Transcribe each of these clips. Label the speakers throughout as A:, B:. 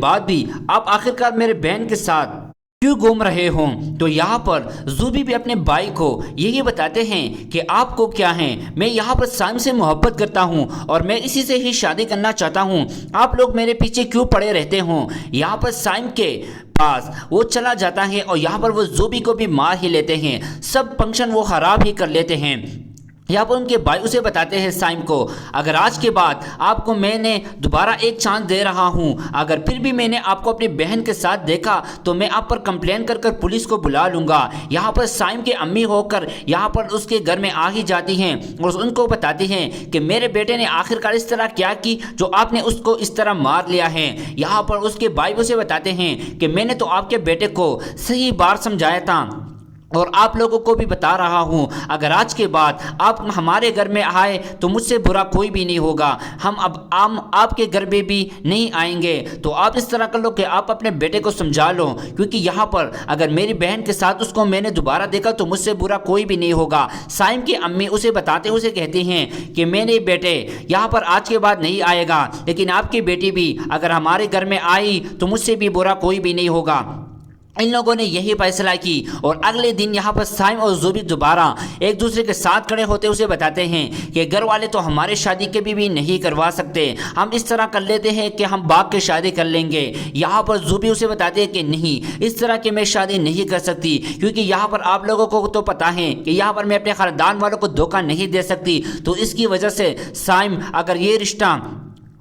A: بعد بھی آپ آخرکار میرے بہن کے ساتھ کیوں گھوم رہے ہوں؟ تو یہاں پر زوبی بھی اپنے بھائی کو یہی بتاتے ہیں کہ آپ کو کیا ہے، میں یہاں پر سائم سے محبت کرتا ہوں اور میں اسی سے ہی شادی کرنا چاہتا ہوں، آپ لوگ میرے پیچھے کیوں پڑے رہتے ہوں؟ یہاں پر سائم کے پاس وہ چلا جاتا ہے اور یہاں پر وہ زوبی کو بھی مار ہی لیتے ہیں، سب فنکشن وہ خراب ہی کر لیتے ہیں۔ یہاں پر ان کے بھائی اسے بتاتے ہیں سائم کو، اگر آج کے بعد آپ کو میں نے دوبارہ ایک چانس دے رہا ہوں، اگر پھر بھی میں نے آپ کو اپنی بہن کے ساتھ دیکھا تو میں آپ پر کمپلین کر کر پولیس کو بلا لوں گا۔ یہاں پر سائم کے امی ہو کر یہاں پر اس کے گھر میں آ ہی جاتی ہیں اور ان کو بتاتی ہیں کہ میرے بیٹے نے آخرکار اس طرح کیا کی جو آپ نے اس کو اس طرح مار لیا ہے۔ یہاں پر اس کے بھائی اسے بتاتے ہیں کہ میں نے تو آپ کے بیٹے کو صحیح بار سمجھایا تھا اور آپ لوگوں کو بھی بتا رہا ہوں، اگر آج کے بعد آپ ہمارے گھر میں آئے تو مجھ سے برا کوئی بھی نہیں ہوگا، ہم آپ کے گھر میں بھی نہیں آئیں گے۔ تو آپ اس طرح کر لو کہ آپ اپنے بیٹے کو سمجھا لو، کیونکہ یہاں پر اگر میری بہن کے ساتھ اس کو میں نے دوبارہ دیکھا تو مجھ سے برا کوئی بھی نہیں ہوگا۔ سائم کی امی اسے بتاتے اسے کہتی ہیں کہ میرے بیٹے یہاں پر آج کے بعد نہیں آئے گا، لیکن آپ کی بیٹی بھی اگر ہمارے گھر میں آئی تو مجھ سے بھی برا کوئی بھی نہیں ہوگا۔ ان لوگوں نے یہی فیصلہ کی اور اگلے دن یہاں پر سائم اور زوبی دوبارہ ایک دوسرے کے ساتھ کھڑے ہوتے اسے بتاتے ہیں کہ گھر والے تو ہمارے شادی کبھی بھی نہیں کروا سکتے، ہم اس طرح کر لیتے ہیں کہ ہم باغ کے شادی کر لیں گے۔ یہاں پر زوبی اسے بتاتے ہیں کہ نہیں، اس طرح کہ میں شادی نہیں کر سکتی، کیونکہ یہاں پر آپ لوگوں کو تو پتہ ہے کہ یہاں پر میں اپنے خاندان والوں کو دھوکہ نہیں دے سکتی، تو اس کی وجہ سے سائم اگر یہ رشتہ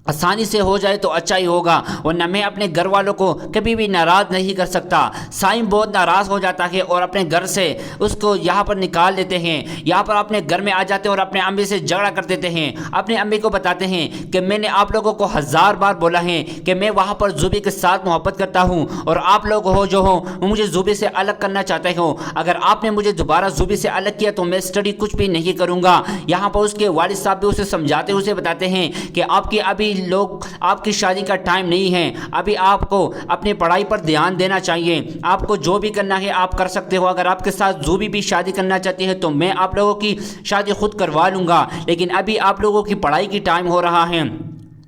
A: آسانی سے ہو جائے تو اچھا ہی ہوگا، ورنہ میں اپنے گھر والوں کو کبھی بھی ناراض نہیں کر سکتا۔ سائم بہت ناراض ہو جاتا ہے اور اپنے گھر سے اس کو یہاں پر نکال دیتے ہیں، یہاں پر اپنے گھر میں آ جاتے ہیں اور اپنے امی سے جھگڑا کر دیتے ہیں، اپنے امی کو بتاتے ہیں کہ میں نے آپ لوگوں کو 1000 بار بولا ہے کہ میں وہاں پر زوبی کے ساتھ محبت کرتا ہوں اور آپ لوگ ہو جو ہو وہ مجھے زوبی سے الگ کرنا چاہتے ہو، اگر آپ نے مجھے دوبارہ زوبی سے الگ کیا تو میں اسٹڈی کچھ بھی نہیں کروں گا۔ یہاں پر اس کے والد صاحب بھی اسے سمجھاتے اسے بتاتے ہیں کہ آپ کی ابھی لوگ آپ کی شادی کا ٹائم نہیں ہے، ابھی آپ کو اپنی پڑھائی پر دھیان دینا چاہیے، آپ کو جو بھی کرنا ہے آپ کر سکتے ہو، اگر آپ کے ساتھ زوبی بھی شادی کرنا چاہتی ہے تو میں آپ لوگوں کی شادی خود کروا لوں گا، لیکن ابھی آپ لوگوں کی پڑھائی کی ٹائم ہو رہا ہے،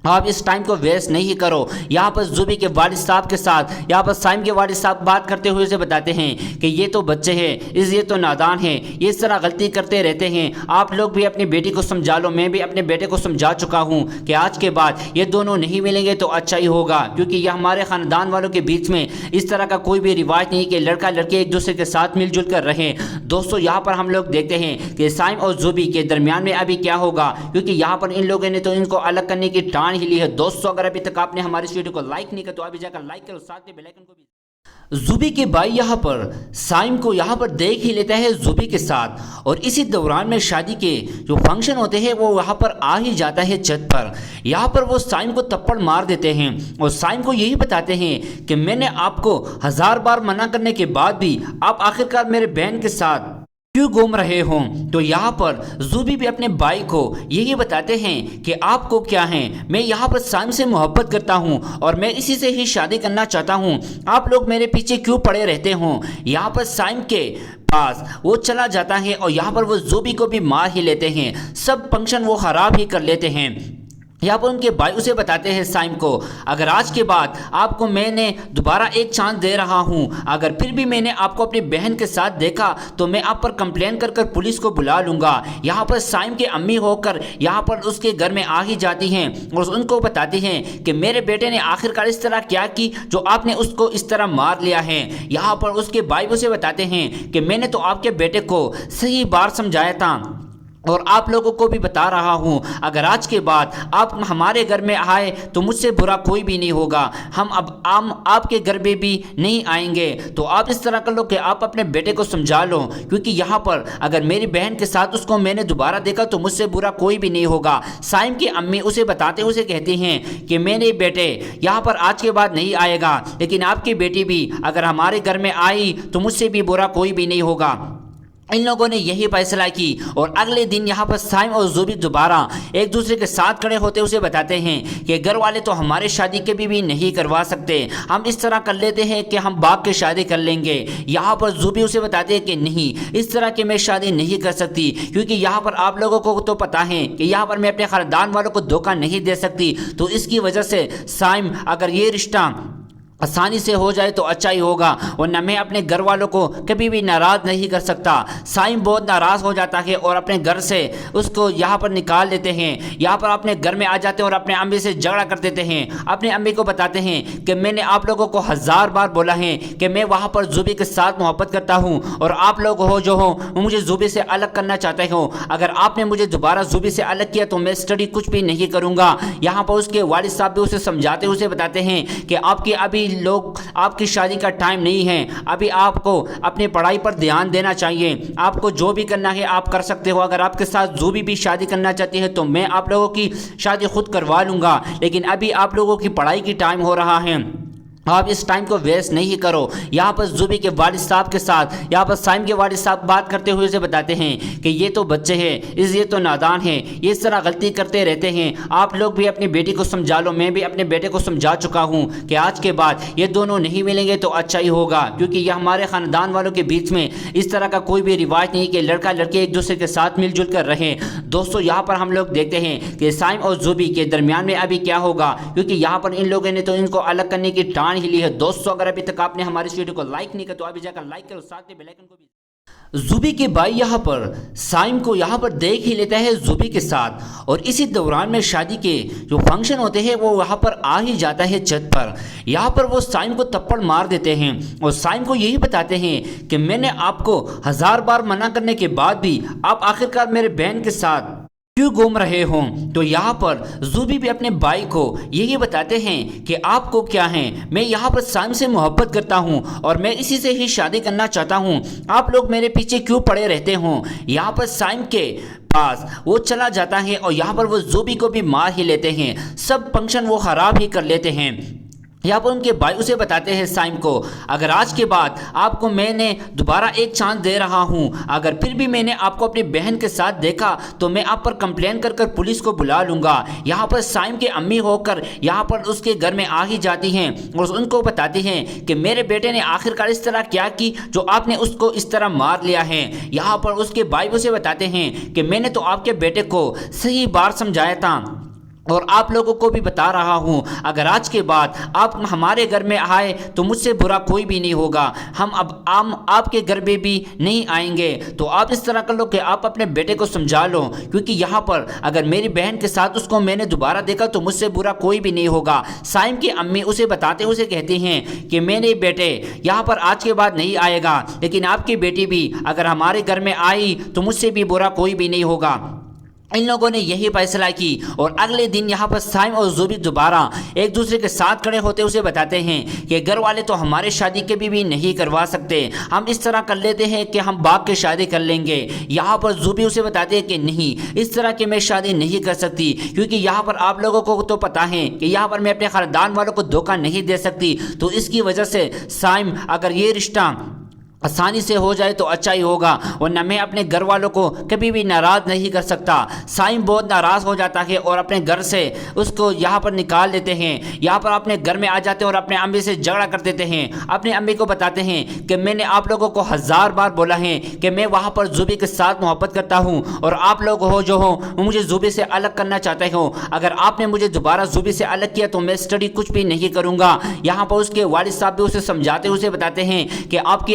A: آپ اس ٹائم کو ویسٹ نہیں کرو۔ یہاں پر زوبی کے والد صاحب کے ساتھ یہاں پر سائم کے والد صاحب بات کرتے ہوئے اسے بتاتے ہیں کہ یہ تو بچے ہیں، یہ تو نادان ہیں، یہ اس طرح غلطی کرتے رہتے ہیں، آپ لوگ بھی اپنی بیٹی کو سمجھا لو، میں بھی اپنے بیٹے کو سمجھا چکا ہوں کہ آج کے بعد یہ دونوں نہیں ملیں گے تو اچھا ہی ہوگا، کیونکہ یہ ہمارے خاندان والوں کے بیچ میں اس طرح کا کوئی بھی رواج نہیں کہ لڑکا لڑکی ایک دوسرے کے ساتھ مل جل کر رہیں۔ دوستو یہاں پر ہم لوگ دیکھتے ہیں کہ سائم اور زوبی کے درمیان میں ابھی کیا ہوگا، کیونکہ یہاں پر ان لوگوں نے تو ان کو الگ کرنے کی ٹان ہی لی ہے۔ دوستو اگر ابھی تک آپ نے ہماری اس ویڈیو کو لائک نہیں کیا تو ابھی جا کر لائک کرو، ساتھ میں بیل آئیکن کو بھی۔ زوبی کے بھائی یہاں پر سائم کو یہاں پر دیکھ ہی لیتا ہے زوبی کے ساتھ، اور اسی دوران میں شادی کے جو فنکشن ہوتے ہیں وہ وہاں پر آ ہی جاتا ہے چھت پر۔ یہاں پر وہ سائم کو تپڑ مار دیتے ہیں اور سائم کو یہی بتاتے ہیں کہ میں نے آپ کو 1000 بار منع کرنے کے بعد بھی آپ آخرکار میرے بہن کے ساتھ کیوں گھوم رہے ہوں؟ تو یہاں پر زوبی بھی اپنے بھائی کو یہی بتاتے ہیں کہ آپ کو کیا ہے، میں یہاں پر سائم سے محبت کرتا ہوں اور میں اسی سے ہی شادی کرنا چاہتا ہوں، آپ لوگ میرے پیچھے کیوں پڑے رہتے ہوں؟ یہاں پر سائم کے پاس وہ چلا جاتا ہے اور یہاں پر وہ زوبی کو بھی مار ہی لیتے ہیں، سب فنکشن وہ خراب ہی کر لیتے ہیں۔ یہاں پر ان کے بھائی اسے بتاتے ہیں سائم کو، اگر آج کے بعد آپ کو میں نے دوبارہ ایک چانس دے رہا ہوں، اگر پھر بھی میں نے آپ کو اپنی بہن کے ساتھ دیکھا تو میں آپ پر کمپلین کر کر پولیس کو بلا لوں گا۔ یہاں پر سائم کے امی ہو کر یہاں پر اس کے گھر میں آ ہی جاتی ہیں اور ان کو بتاتی ہیں کہ میرے بیٹے نے آخرکار اس طرح کیا کی جو آپ نے اس کو اس طرح مار لیا ہے۔ یہاں پر اس کے بھائی اسے بتاتے ہیں کہ میں نے تو آپ کے بیٹے کو صحیح بار سمجھایا تھا اور آپ لوگوں کو بھی بتا رہا ہوں، اگر آج کے بعد آپ ہمارے گھر میں آئے تو مجھ سے برا کوئی بھی نہیں ہوگا، ہم آپ کے گھر میں بھی نہیں آئیں گے۔ تو آپ اس طرح کر لو کہ آپ اپنے بیٹے کو سمجھا لو، کیونکہ یہاں پر اگر میری بہن کے ساتھ اس کو میں نے دوبارہ دیکھا تو مجھ سے برا کوئی بھی نہیں ہوگا۔ سائم کی امی اسے بتاتے اسے کہتی ہیں کہ میرے بیٹے یہاں پر آج کے بعد نہیں آئے گا، لیکن آپ کی بیٹی بھی اگر ہمارے گھر میں آئی تو مجھ سے بھی برا کوئی بھی نہیں ہوگا۔ ان لوگوں نے یہی فیصلہ کی اور اگلے دن یہاں پر سائم اور زوبی دوبارہ ایک دوسرے کے ساتھ کھڑے ہوتے اسے بتاتے ہیں کہ گھر والے تو ہماری شادی کبھی بھی نہیں کروا سکتے، ہم اس طرح کر لیتے ہیں کہ ہم باغ کے شادی کر لیں گے۔ یہاں پر زوبی اسے بتاتے ہیں کہ نہیں، اس طرح کی میں شادی نہیں کر سکتی، کیونکہ یہاں پر آپ لوگوں کو تو پتہ ہے کہ یہاں پر میں اپنے خاندان والوں کو دھوکہ نہیں دے سکتی، تو اس کی وجہ سے سائم اگر یہ رشتہ آسانی سے ہو جائے تو اچھا ہی ہوگا، ورنہ میں اپنے گھر والوں کو کبھی بھی ناراض نہیں کر سکتا۔ سائم بہت ناراض ہو جاتا ہے اور اپنے گھر سے اس کو یہاں پر نکال دیتے ہیں۔ یہاں پر اپنے گھر میں آ جاتے ہیں اور اپنے امی سے جھگڑا کر دیتے ہیں۔ اپنے امی کو بتاتے ہیں کہ میں نے آپ لوگوں کو 1000 بار بولا ہے کہ میں وہاں پر زوبی کے ساتھ محبت کرتا ہوں، اور آپ لوگ ہو جو ہو مجھے زوبی سے الگ کرنا چاہتے ہو۔ اگر آپ نے مجھے دوبارہ زوبی سے الگ کیا تو میں اسٹڈی کچھ بھی نہیں کروں گا۔ یہاں پر اس کے والد صاحب بھی اسے سمجھاتے اسے بتاتے ہیں کہ آپ کی شادی کا ٹائم نہیں ہے، ابھی آپ کو اپنی پڑھائی پر دھیان دینا چاہیے۔ آپ کو جو بھی کرنا ہے آپ کر سکتے ہو۔ اگر آپ کے ساتھ زوبی بھی شادی کرنا چاہتی ہے تو میں آپ لوگوں کی شادی خود کروا لوں گا، لیکن ابھی آپ لوگوں کی پڑھائی کی ٹائم ہو رہا ہے، آپ اس ٹائم کو ویسٹ نہیں کرو۔ یہاں پر زوبی کے والد صاحب کے ساتھ یہاں پر سائم کے والد صاحب بات کرتے ہوئے اسے بتاتے ہیں کہ یہ تو بچے ہیں، یہ تو نادان ہیں، یہ اس طرح غلطی کرتے رہتے ہیں۔ آپ لوگ بھی اپنی بیٹی کو سمجھا لو، میں بھی اپنے بیٹے کو سمجھا چکا ہوں کہ آج کے بعد یہ دونوں نہیں ملیں گے تو اچھا ہی ہوگا، کیونکہ یہ ہمارے خاندان والوں کے بیچ میں اس طرح کا کوئی بھی رواج نہیں کہ لڑکا لڑکی ایک دوسرے کے ساتھ مل جل کر رہیں۔ دوستو یہاں پر ہم لوگ دیکھتے ہیں کہ سائم اور زوبی کے درمیان میں ابھی کیا ہوگا، کیونکہ یہاں پر ان لوگوں نے تو ان کو الگ کرنے کی ٹان ہی لی ہے۔ دوستو اگر ابھی تک آپ نے ہماری اس ویڈیو کو لائک نہیں کیا تو ابھی جا کر لائک کرو، ساتھ میں بیل آئیکن کو بھی۔ زوبی کے بھائی یہاں پر سائم کو یہاں پر دیکھ ہی لیتا ہے زوبی کے ساتھ، اور اسی دوران میں شادی کے جو فنکشن ہوتے ہیں وہ وہاں پر آ ہی جاتا ہے چھت پر۔ یہاں پر وہ سائم کو تپڑ مار دیتے ہیں اور سائم کو یہی بتاتے ہیں کہ میں نے آپ کو 1000 بار منع کرنے کے بعد بھی آپ آخرکار میرے بہن کے ساتھ کیوں گھوم رہے ہوں؟ تو یہاں پر زوبی بھی اپنے بھائی کو یہی بتاتے ہیں کہ آپ کو کیا ہے، میں یہاں پر سائم سے محبت کرتا ہوں اور میں اسی سے ہی شادی کرنا چاہتا ہوں، آپ لوگ میرے پیچھے کیوں پڑے رہتے ہوں؟ یہاں پر سائم کے پاس وہ چلا جاتا ہے اور یہاں پر وہ زوبی کو بھی مار ہی لیتے ہیں، سب فنکشن وہ خراب ہی کر لیتے ہیں۔ یہاں پر ان کے بھائی اسے بتاتے ہیں سائم کو، اگر آج کے بعد آپ کو میں نے دوبارہ ایک چانس دے رہا ہوں، اگر پھر بھی میں نے آپ کو اپنی بہن کے ساتھ دیکھا تو میں آپ پر کمپلین کر پولیس کو بلا لوں گا۔ یہاں پر سائم کے امی ہو کر یہاں پر اس کے گھر میں آ ہی جاتی ہیں اور ان کو بتاتی ہیں کہ میرے بیٹے نے آخرکار اس طرح کیا کی جو آپ نے اس کو اس طرح مار لیا ہے۔ یہاں پر اس کے بھائی اسے بتاتے ہیں کہ میں نے تو آپ کے بیٹے کو صحیح بار سمجھایا تھا اور آپ لوگوں کو بھی بتا رہا ہوں، اگر آج کے بعد آپ ہمارے گھر میں آئے تو مجھ سے برا کوئی بھی نہیں ہوگا، ہم آپ کے گھر میں بھی نہیں آئیں گے۔ تو آپ اس طرح کر لو کہ آپ اپنے بیٹے کو سمجھا لو، کیونکہ یہاں پر اگر میری بہن کے ساتھ اس کو میں نے دوبارہ دیکھا تو مجھ سے برا کوئی بھی نہیں ہوگا۔ سائم کی امی اسے بتاتے اسے کہتی ہیں کہ میرے بیٹے یہاں پر آج کے بعد نہیں آئے گا، لیکن آپ کی بیٹی بھی اگر ہمارے گھر میں آئی تو مجھ سے بھی برا کوئی بھی نہیں ہوگا۔ ان لوگوں نے یہی فیصلہ کی اور اگلے دن یہاں پر سائم اور زوبی دوبارہ ایک دوسرے کے ساتھ کھڑے ہوتے اسے بتاتے ہیں کہ گھر والے تو ہمارے شادی کبھی بھی نہیں کروا سکتے، ہم اس طرح کر لیتے ہیں کہ ہم باغ کے شادی کر لیں گے۔ یہاں پر زوبی اسے بتاتے ہیں کہ نہیں، اس طرح کی میں شادی نہیں کر سکتی، کیونکہ یہاں پر آپ لوگوں کو تو پتہ ہے کہ یہاں پر میں اپنے خاندان والوں کو دھوکہ نہیں دے سکتی، تو اس کی وجہ سے سائم اگر یہ رشتہ آسانی سے ہو جائے تو اچھا ہی ہوگا، ورنہ میں اپنے گھر والوں کو کبھی بھی ناراض نہیں کر سکتا۔ سائم بہت ناراض ہو جاتا ہے اور اپنے گھر سے اس کو یہاں پر نکال دیتے ہیں۔ یہاں پر اپنے گھر میں آ جاتے ہیں اور اپنے امی سے جھگڑا کر دیتے ہیں۔ اپنے امی کو بتاتے ہیں کہ میں نے آپ لوگوں کو 1000 بار بولا ہے کہ میں وہاں پر زوبی کے ساتھ محبت کرتا ہوں اور آپ لوگ ہو جو ہو مجھے زوبی سے الگ کرنا چاہتے ہو، اگر آپ نے مجھے دوبارہ زوبی سے الگ کیا تو میں اسٹڈی کچھ بھی نہیں کروں گا۔ یہاں پر اس کے والد صاحب بھی اسے سمجھاتے اسے بتاتے ہیں کہ آپ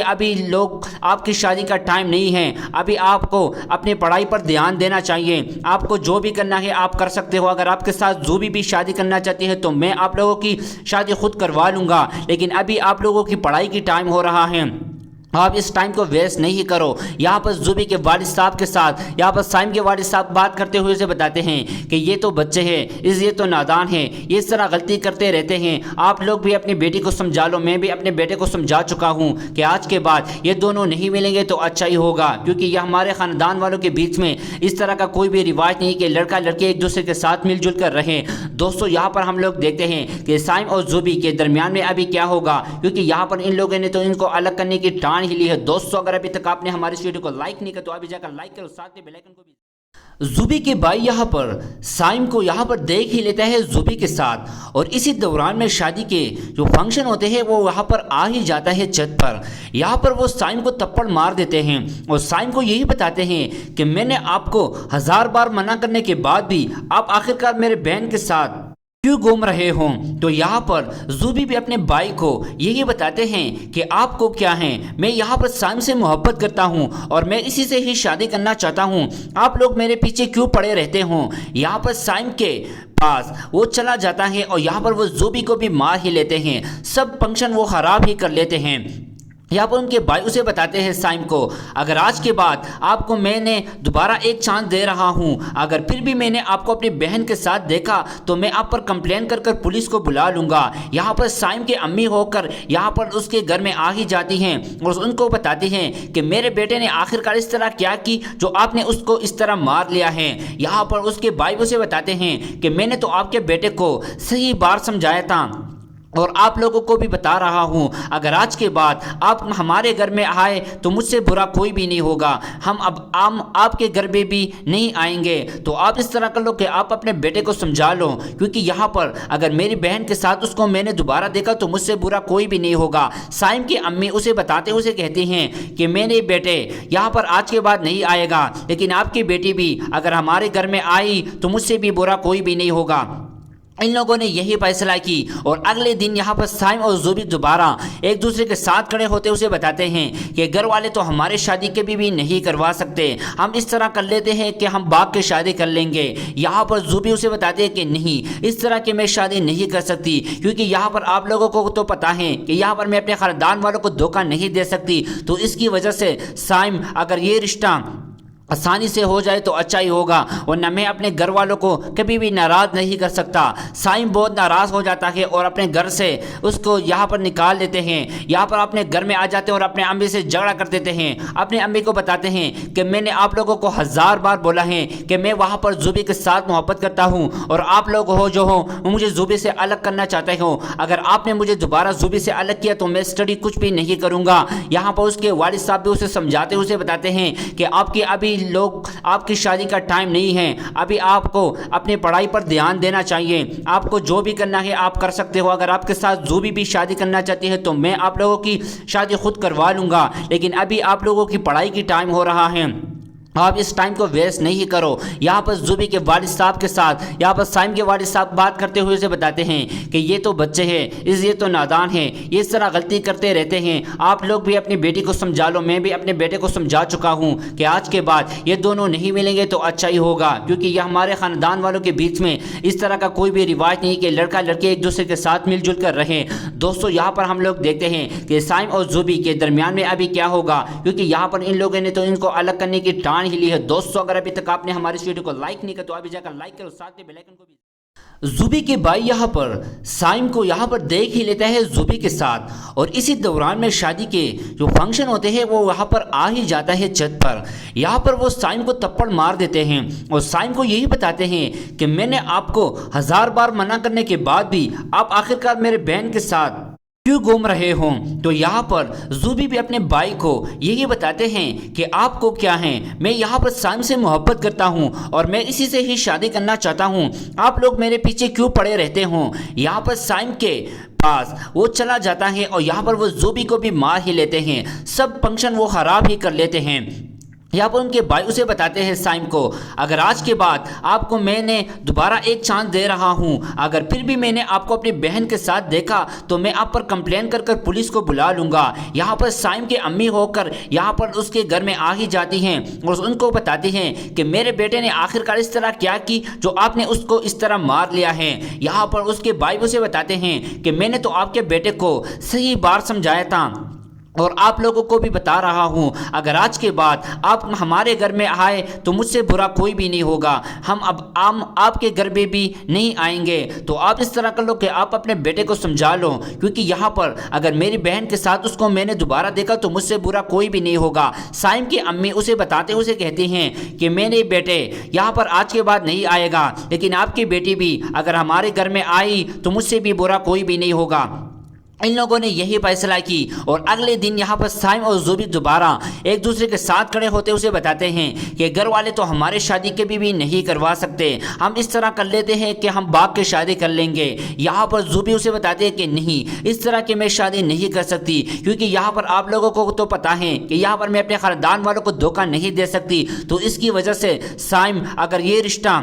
A: کی شادی کا ٹائم نہیں ہے، ابھی آپ کو اپنی پڑھائی پر دھیان دینا چاہیے، آپ کو جو بھی کرنا ہے آپ کر سکتے ہو۔ اگر آپ کے ساتھ زوبی بھی شادی کرنا چاہتی ہے تو میں آپ لوگوں کی شادی خود کروا لوں گا، لیکن ابھی آپ لوگوں کی پڑھائی کی ٹائم ہو رہا ہے، آپ اس ٹائم کو ویسٹ نہیں کرو۔ یہاں پر زوبی کے والد صاحب کے ساتھ یہاں پر سائم کے والد صاحب بات کرتے ہوئے اسے بتاتے ہیں کہ یہ تو بچے ہیں، یہ تو نادان ہیں، یہ اس طرح غلطی کرتے رہتے ہیں، آپ لوگ بھی اپنی بیٹی کو سمجھا لو، میں بھی اپنے بیٹے کو سمجھا چکا ہوں کہ آج کے بعد یہ دونوں نہیں ملیں گے تو اچھا ہی ہوگا، کیونکہ یہ ہمارے خاندان والوں کے بیچ میں اس طرح کا کوئی بھی رواج نہیں کہ لڑکا لڑکی ایک دوسرے کے ساتھ مل جل کر رہیں۔ دوستو یہاں پر ہم لوگ دیکھتے ہیں کہ سائم اور زوبی کے درمیان میں ابھی کیا ہوگا، کیونکہ یہاں پر ان لوگوں نے تو ان کو الگ کرنے کی ٹان ہی لی ہے۔ دوستو اگر ابھی تک آپ نے ہماری اس ویڈیو کو لائک نہیں کیا تو ابھی جا کر لائک کرو، ساتھ میں بیل آئیکن کو بھی۔ زوبی کے بھائی یہاں پر سائم کو یہاں پر دیکھ ہی لیتا ہے زوبی کے ساتھ، اور اسی دوران میں شادی کے جو فنکشن ہوتے ہیں وہ وہاں پر آ ہی جاتا ہے چھت پر۔ یہاں پر وہ سائم کو تپڑ مار دیتے ہیں اور سائم کو یہی بتاتے ہیں کہ میں نے آپ کو 1000 بار منع کرنے کے بعد بھی آپ آخرکار میرے بہن کے ساتھ क्यों घूम रहे हों। तो यहाँ पर ज़ुबी भी अपने भाई को यही बताते हैं कि आपको क्या है, मैं यहाँ पर साइम से मोहब्बत करता हूँ और मैं इसी से ही शादी करना चाहता हूँ, आप लोग मेरे पीछे क्यों पड़े रहते हो। यहाँ पर साइम के पास वो चला जाता है और यहाँ पर वो ज़ुबी को भी मार ही लेते हैं, सब फंक्शन वो खराब ही कर लेते हैं। यहाँ पर उनके भाई उसे बताते हैं साइम को, अगर आज के बाद आपको मैंने दोबारा एक चांस दे रहा हूँ, अगर फिर भी मैंने आपको अपनी बहन के साथ देखा तो मैं आप पर कंप्लेन कर पुलिस को बुला लूँगा। यहाँ पर साइम के अम्मी होकर यहाँ पर उसके घर में आ ही जाती हैं और उनको बताती हैं कि मेरे बेटे ने आखिरकार इस तरह क्या की जो आपने उसको इस तरह मार लिया है। यहाँ पर उसके भाई उसे बताते हैं कि मैंने तो आपके बेटे को सही बार समझाया था और आप लोगों को भी बता रहा हूँ, अगर आज के बाद आप हमारे घर में आए तो मुझसे बुरा कोई भी नहीं होगा, हम आपके घर में भी नहीं आएंगे। तो आप इस तरह कर लो कि आप अपने बेटे को समझा लो, क्योंकि यहाँ पर अगर मेरी बहन के साथ उसको मैंने दोबारा देखा तो मुझसे बुरा कोई भी नहीं होगा। साइम की अम्मी उसे बताते उसे कहती हैं कि मेरे बेटे यहाँ पर आज के बाद नहीं आएगा, लेकिन आपकी बेटी भी अगर हमारे घर में आई तो मुझसे भी बुरा कोई भी नहीं होगा। इन लोगों ने यही फैसला की और अगले दिन यहाँ पर साइम और ज़ुबी दोबारा एक दूसरे के साथ खड़े होते उसे बताते हैं कि घर वाले तो हमारी शादी कभी भी नहीं करवा सकते, हम इस तरह कर लेते हैं कि हम बाग के शादी कर लेंगे। यहाँ पर ज़ुबी उसे बताते हैं कि नहीं, इस तरह की मैं शादी नहीं कर सकती, क्योंकि यहाँ पर आप लोगों को तो पता है कि यहाँ पर मैं अपने ख़ानदान वालों को धोखा नहीं दे सकती। तो इसकी वजह से साइम, अगर ये रिश्ता आसानी से हो जाए तो अच्छा ही होगा, वरना मैं अपने घर वालों को कभी भी नाराज़ नहीं कर सकता। साइम बहुत नाराज़ हो जाता है और अपने घर से उसको यहाँ पर निकाल देते हैं। यहाँ पर अपने घर में आ जाते हैं और अपने अम्मी से झगड़ा कर देते हैं। अपने अम्मी को बताते हैं कि मैंने आप लोगों को 1000 बार बोला है कि मैं वहाँ पर ज़ुबी के साथ मोहब्बत करता हूँ और आप लोग हो जो हो मुझे ज़ुबी से अलग करना चाहते हो। अगर आपने मुझे दोबारा ज़ुबी से अलग किया तो मैं स्टडी कुछ भी नहीं करूँगा। यहाँ पर उसके वालिद साहब भी उसे समझाते उसे बताते हैं कि आपकी अभी लोग आपकी शादी का टाइम नहीं है, अभी आपको अपनी पढ़ाई पर ध्यान देना चाहिए, आपको जो भी करना है आप कर सकते हो। अगर आपके साथ ज़ुबी भी शादी करना चाहती है तो मैं आप लोगों की शादी खुद करवा लूँगा, लेकिन अभी आप लोगों की पढ़ाई की टाइम हो रहा है, आप इस टाइम को वेस्ट नहीं करो। यहाँ पर ज़ुबी के वालिद साहब के साथ यहाँ पर साइम के वालिद साहब बात करते हुए उसे बताते हैं कि ये तो बच्चे हैं, ये तो नादान हैं, ये इस तरह गलती करते रहते हैं, आप लोग भी अपनी बेटी को समझा लो। मैं भी अपने बेटे को समझा चुका हूँ कि आज के बाद ये दोनों नहीं मिलेंगे तो अच्छा ही होगा, क्योंकि यह हमारे ख़ानदान वालों के बीच में इस तरह का कोई भी रिवाज नहीं कि लड़का लड़की एक दूसरे के साथ मिलजुल कर रहे। दोस्तों यहाँ पर हम लोग देखते हैं कि साइम और ज़ुबी के दरमियान में अभी क्या होगा, क्योंकि यहाँ पर इन लोगों ने तो इनको अलग करने की ठान ही ली है। दोस्तों अगर अभी तक आपने हमारी इस वीडियो को लाइक नहीं किया तो अभी जाकर लाइक करो, साथ में बेल आइकन को भी। ज़ुबी के भाई यहाँ पर साइम को यहाँ पर देख ही लेता है ज़ुबी के साथ, और इसी दौरान में शादी के जो फंक्शन होते हैं वो यहाँ पर आ ही जाता है छत पर। यहाँ पर वो साइम को थप्पड़ मार देते हैं और साइम को यही बताते हैं कि मैंने आपको 1000 बार मना करने के बाद भी आप आखिरकार मेरे बहन के साथ क्यों घूम रहे हों। तो यहाँ पर ज़ुबी भी अपने भाई को यही बताते हैं कि आपको क्या है, मैं यहाँ पर साइम से मोहब्बत करता हूँ और मैं इसी से ही शादी करना चाहता हूँ, आप लोग मेरे पीछे क्यों पड़े रहते हो। यहाँ पर साइम के पास वो चला जाता है और यहाँ पर वो ज़ुबी को भी मार ही लेते हैं, सब फंक्शन वो खराब ही कर लेते हैं। यहाँ पर उनके भाई उसे बताते हैं साइम को, अगर आज के बाद आपको मैंने दोबारा एक चांस दे रहा हूँ, अगर फिर भी मैंने आपको अपनी बहन के साथ देखा तो मैं आप पर कंप्लेन कर पुलिस को बुला लूँगा। यहाँ पर साइम के अम्मी होकर यहाँ पर उसके घर में आ ही जाती हैं और उनको बताती हैं कि मेरे बेटे ने आखिरकार इस तरह क्या की जो आपने उसको इस तरह मार लिया है। यहाँ पर उसके भाई उसे बताते हैं कि मैंने तो आपके बेटे को सही बार समझाया था और आप लोगों को भी बता रहा हूँ, अगर आज के बाद आप हमारे घर में आए तो मुझसे बुरा कोई भी नहीं होगा, हम आपके घर में भी नहीं आएंगे। तो आप इस तरह कर लो कि आप अपने बेटे को समझा लो, क्योंकि यहाँ पर अगर मेरी बहन के साथ उसको मैंने दोबारा देखा तो मुझसे बुरा कोई भी नहीं होगा। साइम की अम्मी उसे बताते उसे कहती हैं कि मेरे बेटे यहाँ पर आज के बाद नहीं आएगा, लेकिन आपकी बेटी भी अगर हमारे घर में आई तो मुझसे भी बुरा कोई भी नहीं होगा। इन लोगों ने यही फैसला की और अगले दिन यहाँ पर साइम और ज़ुबी दोबारा एक दूसरे के साथ खड़े होते उसे बताते हैं कि घर वाले तो हमारी शादी कभी भी नहीं करवा सकते, हम इस तरह कर लेते हैं कि हम बाग के शादी कर लेंगे। यहाँ पर ज़ुबी उसे बताते हैं कि नहीं, इस तरह की मैं शादी नहीं कर सकती, क्योंकि यहाँ पर आप लोगों को तो पता है कि यहाँ पर मैं अपने ख़ानदान वालों को धोखा नहीं दे सकती। तो इसकी वजह से साइम, अगर ये रिश्ता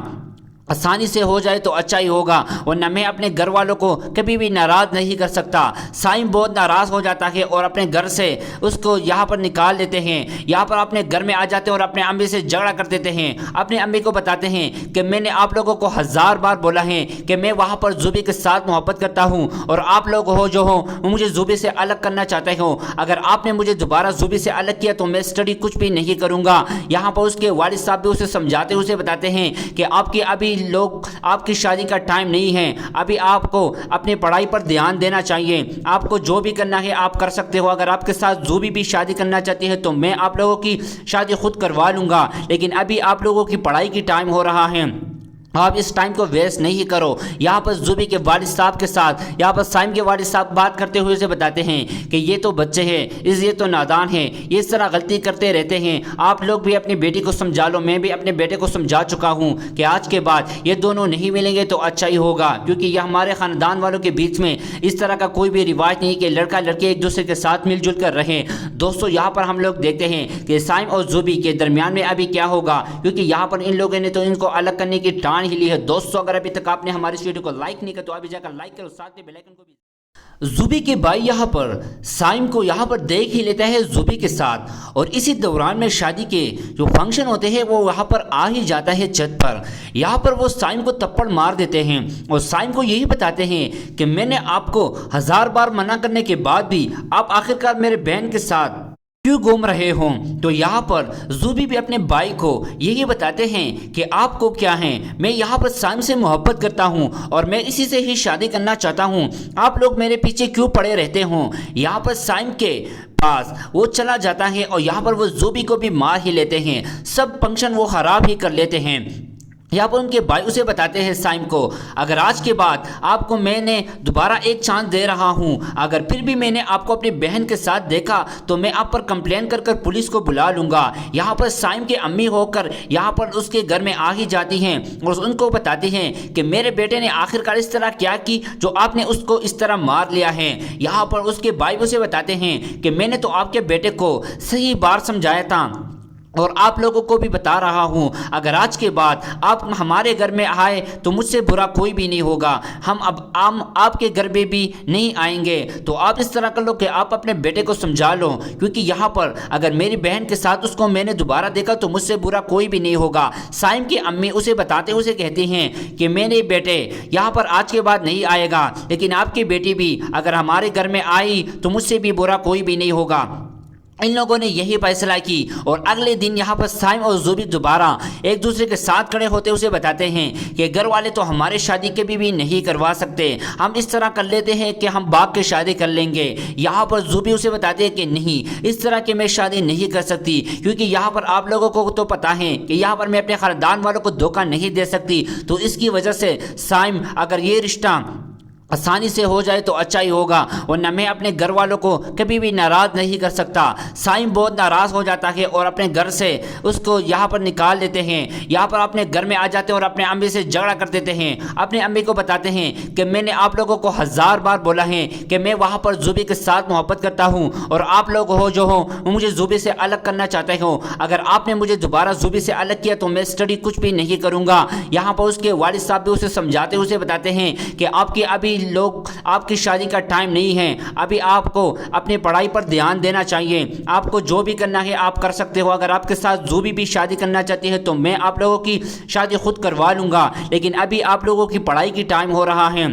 A: आसानी से हो जाए तो अच्छा ही होगा, वरना मैं अपने घर वालों को कभी भी नाराज़ नहीं कर सकता। साइम बहुत नाराज़ हो जाता है और अपने घर से उसको यहाँ पर निकाल देते हैं। यहाँ पर अपने घर में आ जाते हैं और अपने अम्मी से झगड़ा कर देते हैं। अपने अम्मी को बताते हैं कि मैंने आप लोगों को 1000 बार बोला है कि मैं वहाँ पर ज़ुबी के साथ मोहब्बत करता हूँ और आप लोग हो जो हो मुझे ज़ुबी से अलग करना चाहते हो। अगर आपने मुझे दोबारा ज़ुबी से अलग किया तो मैं स्टडी कुछ भी नहीं करूँगा। यहाँ पर उसके वालिद साहब भी उसे समझाते उसे बताते हैं कि आपकी अभी लोग आपकी शादी का टाइम नहीं है, अभी आपको अपनी पढ़ाई पर ध्यान देना चाहिए। आपको जो भी करना है आप कर सकते हो। अगर आपके साथ ज़ुबी भी शादी करना चाहती है तो मैं आप लोगों की शादी खुद करवा लूँगा, लेकिन अभी आप लोगों की पढ़ाई की टाइम हो रहा है, आप इस टाइम को वेस्ट नहीं करो। यहाँ पर ज़ुबी के वालिद साहब के साथ यहाँ पर साइम के वालिद साहब बात करते हुए उसे बताते हैं कि ये तो बच्चे हैं, ये तो नादान हैं, ये इस तरह गलती करते रहते हैं। आप लोग भी अपनी बेटी को समझा लो। मैं भी अपने बेटे को समझा चुका हूँ कि आज के बाद ये दोनों नहीं मिलेंगे तो अच्छा ही होगा, क्योंकि यह हमारे ख़ानदान वालों के बीच में इस तरह का कोई भी रिवाज नहीं कि लड़का लड़के एक दूसरे के साथ मिलजुल कर रहें। दोस्तों यहाँ पर हम लोग देखते हैं कि साइम और ज़ुबी के दरमियान में अभी क्या होगा, क्योंकि यहाँ पर इन लोगों ने तो इनको अलग करने की ठान ही ली है। दोस्तों अगर अभी तक आपने हमारी इस वीडियो को लाइक नहीं किया तो अभी जाकर लाइक करो, साथ में बेल आइकन को भी। ज़ुबी के भाई यहाँ पर साइम को यहाँ पर देख ही लेता है ज़ुबी के साथ, और इसी दौरान में शादी के जो फंक्शन होते हैं वो यहाँ पर आ ही जाता है छत पर। यहाँ पर वो साइम को थप्पड़ मार देते हैं और साइम को यही बताते हैं कि मैंने आपको 1000 बार मना करने के बाद भी आप आखिरकार मेरे बहन के साथ क्यों घूम रहे हों। तो यहाँ पर ज़ुबी भी अपने भाई को यही बताते हैं कि आपको क्या है, मैं यहाँ पर साइम से मोहब्बत करता हूँ और मैं इसी से ही शादी करना चाहता हूँ, आप लोग मेरे पीछे क्यों पड़े रहते हों। यहाँ पर साइम के पास वो चला जाता है और यहाँ पर वो ज़ुबी को भी मार ही लेते हैं, सब फंक्शन वो ख़राब ही कर लेते हैं। यहाँ पर उनके भाई उसे बताते हैं साइम को, अगर आज के बाद आपको मैंने दोबारा एक चांस दे रहा हूँ, अगर फिर भी मैंने आपको अपनी बहन के साथ देखा तो मैं आप पर कंप्लेन कर कर पुलिस को बुला लूँगा। यहाँ पर साइम की अम्मी होकर यहाँ पर उसके घर में आ ही जाती हैं और उनको बताती हैं कि मेरे बेटे ने आखिरकार इस तरह क्या की जो आपने उसको इस तरह मार लिया है। यहाँ पर उसके भाई उसे बताते हैं कि मैंने तो आपके बेटे को सही बार समझाया था और आप लोगों को भी बता रहा हूँ, अगर आज के बाद आप हमारे घर में आए तो मुझसे बुरा कोई भी नहीं होगा, हम आपके घर में भी नहीं आएंगे। तो आप इस तरह कर लो कि आप अपने बेटे को समझा लो, क्योंकि यहाँ पर अगर मेरी बहन के साथ उसको मैंने दोबारा देखा तो मुझसे बुरा कोई भी नहीं होगा। साइम की अम्मी उसे बताते उसे कहती हैं कि मेरे बेटे यहाँ पर आज के बाद नहीं आएगा, लेकिन आपकी बेटी भी अगर हमारे घर में आई तो मुझसे भी बुरा कोई भी नहीं होगा। इन लोगों ने यही फैसला की और अगले दिन यहाँ पर साइम और ज़ुबी दोबारा एक दूसरे के साथ खड़े होते उसे बताते हैं कि घर वाले तो हमारे शादी कभी भी नहीं करवा सकते, हम इस तरह कर लेते हैं कि हम बाप के शादी कर लेंगे। यहाँ पर ज़ुबी उसे बताते हैं कि नहीं, इस तरह की मैं शादी नहीं कर सकती, क्योंकि यहाँ पर आप लोगों को तो पता है कि यहाँ पर मैं अपने ख़ानदान वालों को धोखा नहीं दे सकती। तो इसकी वजह से साइम अगर ये रिश्ता आसानी से हो जाए तो अच्छा ही होगा, वरना मैं अपने घर वालों को कभी भी नाराज़ नहीं कर सकता। साइम बहुत नाराज़ हो जाता है और अपने घर से उसको यहाँ पर निकाल देते हैं। यहाँ पर अपने घर में आ जाते हैं और अपने अम्मी से झगड़ा कर देते हैं। अपने अम्मी को बताते हैं कि मैंने आप लोगों को 1000 बार बोला है कि मैं वहाँ पर ज़ुबी के साथ मोहब्बत करता हूँ और आप लोग हो जो हो मुझे ज़ुबी से अलग करना चाहते हो। अगर आपने मुझे दोबारा ज़ुबी से अलग किया तो मैं स्टडी कुछ भी नहीं करूँगा। यहाँ पर उसके वालिद साहब भी उसे समझाते उसे बताते हैं कि आपकी अभी लोग आपकी शादी का टाइम नहीं है, अभी आपको अपनी पढ़ाई पर ध्यान देना चाहिए। आपको जो भी करना है आप कर सकते हो। अगर आपके साथ ज़ुबी भी शादी करना चाहती है तो मैं आप लोगों की शादी खुद करवा लूँगा, लेकिन अभी आप लोगों की पढ़ाई की टाइम हो रहा है,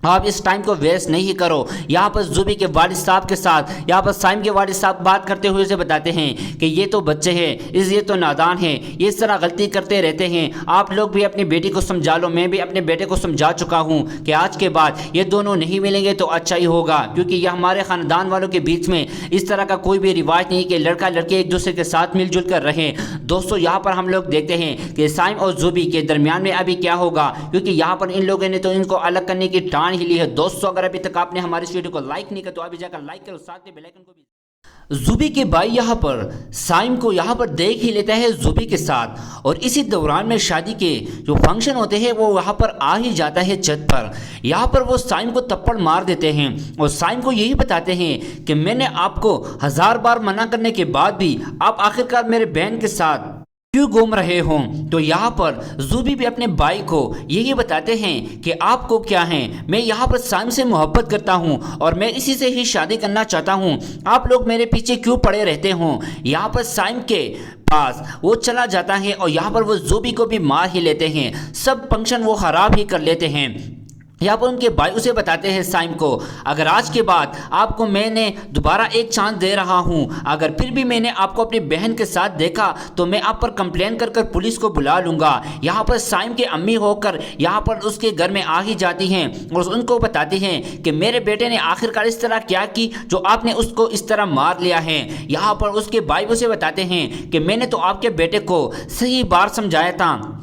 A: आप इस टाइम को वेस्ट नहीं करो। यहाँ पर ज़ुबी के वालिद साहब के साथ यहाँ पर साइम के वालिद साहब बात करते हुए उसे बताते हैं कि ये तो बच्चे हैं, ये तो नादान हैं, ये इस तरह गलती करते रहते हैं, आप लोग भी अपनी बेटी को समझा लो। मैं भी अपने बेटे को समझा चुका हूँ कि आज के बाद ये दोनों नहीं मिलेंगे तो अच्छा ही होगा, क्योंकि यह हमारे ख़ानदान वालों के बीच में इस तरह का कोई भी रिवाज नहीं कि लड़का लड़के एक दूसरे के साथ मिलजुल कर रहे। दोस्तों यहाँ पर हम लोग देखते हैं कि साइम और ज़ुबी के दरमियान में अभी क्या होगा, क्योंकि यहाँ पर इन लोगों ने तो इनको अलग करने की ठान ही ली है। दोस्तों अगर अभी तक आपने हमारी इस वीडियो को लाइक नहीं किया तो अभी जाकर लाइक करो, साथ में बेल आइकन को भी। ज़ुबी के भाई यहाँ पर साइम को यहाँ पर देख ही लेता है ज़ुबी के साथ, और इसी दौरान में शादी के जो फंक्शन होते हैं वो यहाँ पर आ ही जाता है छत पर। यहाँ पर वो साइम को थप्पड़ मार देते हैं और साइम को यही बताते हैं कि मैंने आपको 1000 बार मना करने के बाद भी आप आखिरकार मेरे बहन के साथ क्यों घूम रहे हों। तो यहाँ पर ज़ुबी भी अपने भाई को यही बताते हैं कि आपको क्या है, मैं यहाँ पर साइम से मोहब्बत करता हूँ और मैं इसी से ही शादी करना चाहता हूँ, आप लोग मेरे पीछे क्यों पड़े रहते हो। यहाँ पर साइम के पास वो चला जाता है और यहाँ पर वो ज़ुबी को भी मार ही लेते हैं, सब फंक्शन वो खराब ही कर लेते हैं। यहाँ पर उनके भाई उसे बताते हैं साइम को, अगर आज के बाद आपको मैंने दोबारा एक चांस दे रहा हूँ, अगर फिर भी मैंने आपको अपनी बहन के साथ देखा तो मैं आप पर कंप्लेन कर कर पुलिस को बुला लूँगा। यहाँ पर साइम की अम्मी होकर यहाँ पर उसके घर में आ ही जाती हैं और उनको बताती हैं कि मेरे बेटे ने आखिरकार इस तरह क्या की जो आपने उसको इस तरह मार लिया है। यहाँ पर उसके भाई उसे बताते हैं कि मैंने तो आपके बेटे को सही बार समझाया था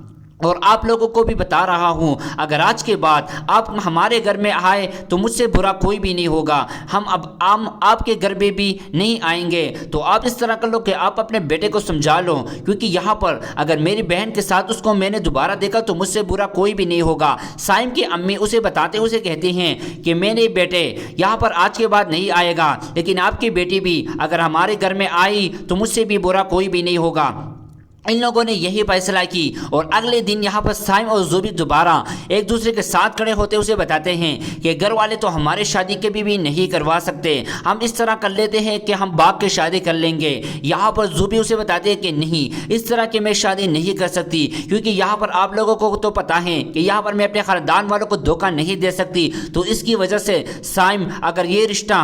A: और आप लोगों को भी बता रहा हूँ, अगर आज के बाद आप हमारे घर में आए तो मुझसे बुरा कोई भी नहीं होगा, हम आपके घर में भी नहीं आएंगे। तो आप इस तरह कर लो कि आप अपने बेटे को समझा लो, क्योंकि यहाँ पर अगर मेरी बहन के साथ उसको मैंने दोबारा देखा तो मुझसे बुरा कोई भी नहीं होगा। साइम की अम्मी उसे बताते उसे कहती हैं कि मेरे बेटे यहाँ पर आज के बाद नहीं आएगा, लेकिन आपकी बेटी भी अगर हमारे घर में आई तो मुझसे भी बुरा कोई भी नहीं होगा। इन लोगों ने यही फैसला की और अगले दिन यहाँ पर साइम और ज़ुबी दोबारा एक दूसरे के साथ खड़े होते उसे बताते हैं कि घर वाले तो हमारे शादी कभी भी नहीं करवा सकते, हम इस तरह कर लेते हैं कि हम भाग के शादी कर लेंगे। यहाँ पर ज़ुबी उसे बताते हैं कि नहीं, इस तरह की मैं शादी नहीं कर सकती, क्योंकि यहाँ पर आप लोगों को तो पता है कि यहाँ पर मैं अपने ख़ानदान वालों को धोखा नहीं दे सकती। तो इसकी वजह से साइम अगर ये रिश्ता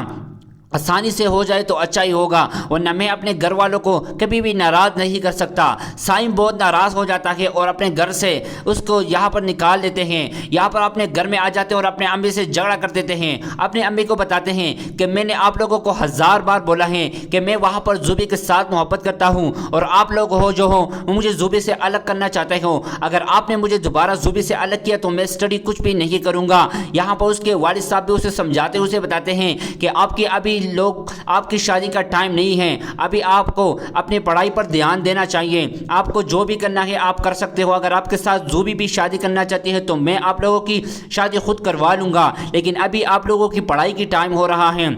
A: आसानी से हो जाए तो अच्छा ही होगा, वरना मैं अपने घर वालों को कभी भी नाराज़ नहीं कर सकता। साइम बहुत नाराज़ हो जाता है और अपने घर से उसको यहाँ पर निकाल देते हैं। यहाँ पर अपने घर में आ जाते हैं और अपने अम्मी से झगड़ा कर देते हैं। अपने अम्मी को बताते हैं कि मैंने आप लोगों को 1000 बार बोला है कि मैं वहाँ पर ज़ुबी के साथ मोहब्बत करता हूँ और आप लोग हो जो हो मुझे ज़ुबी से अलग करना चाहते हो। अगर आपने मुझे दोबारा ज़ुबी से अलग किया तो मैं स्टडी कुछ भी नहीं करूँगा। यहाँ पर उसके वालिद साहब भी उसे समझाते उसे बताते हैं कि आपकी अभी लोग आपकी शादी का टाइम नहीं है, अभी आपको अपनी पढ़ाई पर ध्यान देना चाहिए, आपको जो भी करना है आप कर सकते हो। अगर आपके साथ ज़ुबी भी शादी करना चाहती है तो मैं आप लोगों की शादी खुद करवा लूँगा, लेकिन अभी आप लोगों की पढ़ाई की टाइम हो रहा है,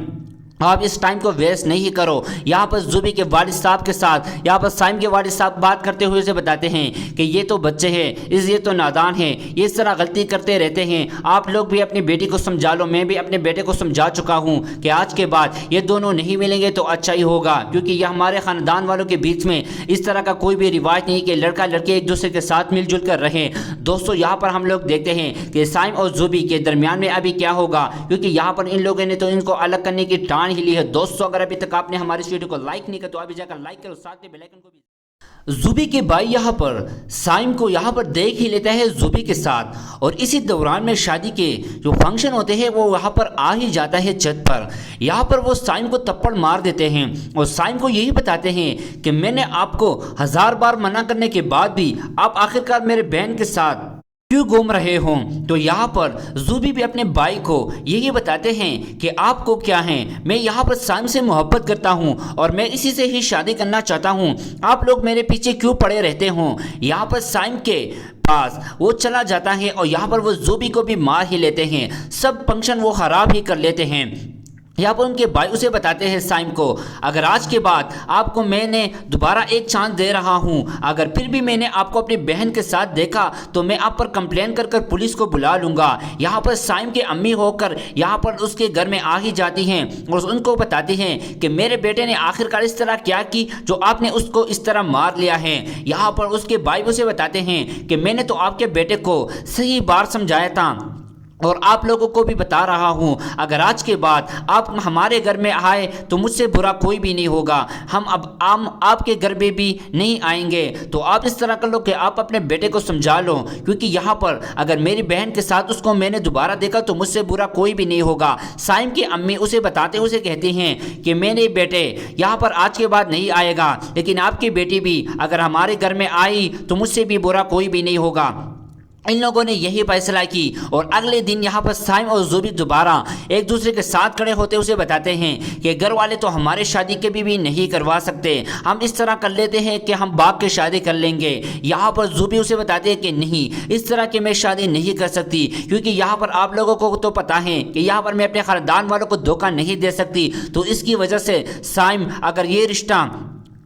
A: आप इस टाइम को वेस्ट नहीं करो। यहाँ पर ज़ुबी के वालिद साहब के साथ यहाँ पर साइम के वालिद साहब बात करते हुए उसे बताते हैं कि ये तो बच्चे हैं, ये तो नादान हैं, ये इस तरह गलती करते रहते हैं, आप लोग भी अपनी बेटी को समझा लो। मैं भी अपने बेटे को समझा चुका हूँ कि आज के बाद ये दोनों नहीं मिलेंगे तो अच्छा ही होगा, क्योंकि यह हमारे ख़ानदान वालों के बीच में इस तरह का कोई भी रिवाज नहीं कि लड़का लड़की एक दूसरे के साथ मिलजुल कर रहें। दोस्तों यहाँ पर हम लोग देखते हैं कि साइम और ज़ुबी के दरमियान में अभी क्या होगा, क्योंकि यहाँ पर इन लोगों ने तो इनको अलग करने की टान ही ली है। दोस्तों अगर अभी तक आपने हमारी इस वीडियो को लाइक नहीं किया तो अभी जाकर लाइक करो, साथ में बेल आइकन को भी। ज़ुबी के भाई यहाँ पर साइम को यहाँ पर देख ही लेता है ज़ुबी के साथ, और इसी दौरान में शादी के जो फंक्शन होते हैं वो यहाँ पर आ ही जाता है छत पर। यहाँ पर वो साइम को थप्पड़ मार देते हैं और साइम को यही बताते हैं कि मैंने आपको 1000 बार मना करने के बाद भी आप आखिरकार मेरे बहन के साथ क्यों घूम रहे हों। तो यहाँ पर ज़ुबी भी अपने भाई को यही बताते हैं कि आपको क्या है, मैं यहाँ पर साइम से मोहब्बत करता हूँ और मैं इसी से ही शादी करना चाहता हूँ, आप लोग मेरे पीछे क्यों पड़े रहते हो। यहाँ पर साइम के पास वो चला जाता है और यहाँ पर वो ज़ुबी को भी मार ही लेते हैं, सब फंक्शन वो खराब ही कर लेते हैं। यहाँ पर उनके भाई उसे बताते हैं साइम को, अगर आज के बाद आपको मैंने दोबारा एक चांस दे रहा हूँ, अगर फिर भी मैंने आपको अपनी बहन के साथ देखा तो मैं आप पर कंप्लेन कर कर पुलिस को बुला लूँगा। यहाँ पर साइम की अम्मी होकर यहाँ पर उसके घर में आ ही जाती हैं और उनको बताती हैं कि मेरे बेटे ने आखिरकार इस तरह क्या की जो आपने उसको इस तरह मार लिया है। यहाँ पर उसके भाई उसे बताते हैं कि मैंने तो आपके बेटे को सही बार समझाया था और आप लोगों को भी बता रहा हूँ, अगर आज के बाद आप हमारे घर में आए तो मुझसे बुरा कोई भी नहीं होगा, हम आपके घर में भी नहीं आएंगे। तो आप इस तरह कर लो कि आप अपने बेटे को समझा लो, क्योंकि यहाँ पर अगर मेरी बहन के साथ उसको मैंने दोबारा देखा तो मुझसे बुरा कोई भी नहीं होगा। साइम की अम्मी उसे बताते उसे कहती हैं कि मेरे बेटे यहाँ पर आज के बाद नहीं आएगा, लेकिन आपकी बेटी भी अगर हमारे घर में आई तो मुझसे भी बुरा कोई भी नहीं होगा। इन लोगों ने यही फैसला की और अगले दिन यहाँ पर साइम और ज़ुबी दोबारा एक दूसरे के साथ खड़े होते उसे बताते हैं कि घर वाले तो हमारे शादी कभी भी नहीं करवा सकते, हम इस तरह कर लेते हैं कि हम भाग के शादी कर लेंगे। यहाँ पर ज़ुबी उसे बताते हैं कि नहीं, इस तरह की मैं शादी नहीं कर सकती, क्योंकि यहाँ पर आप लोगों को तो पता है कि यहाँ पर मैं अपने ख़ानदान वालों को धोखा नहीं दे सकती। तो इसकी वजह से साइम अगर ये रिश्ता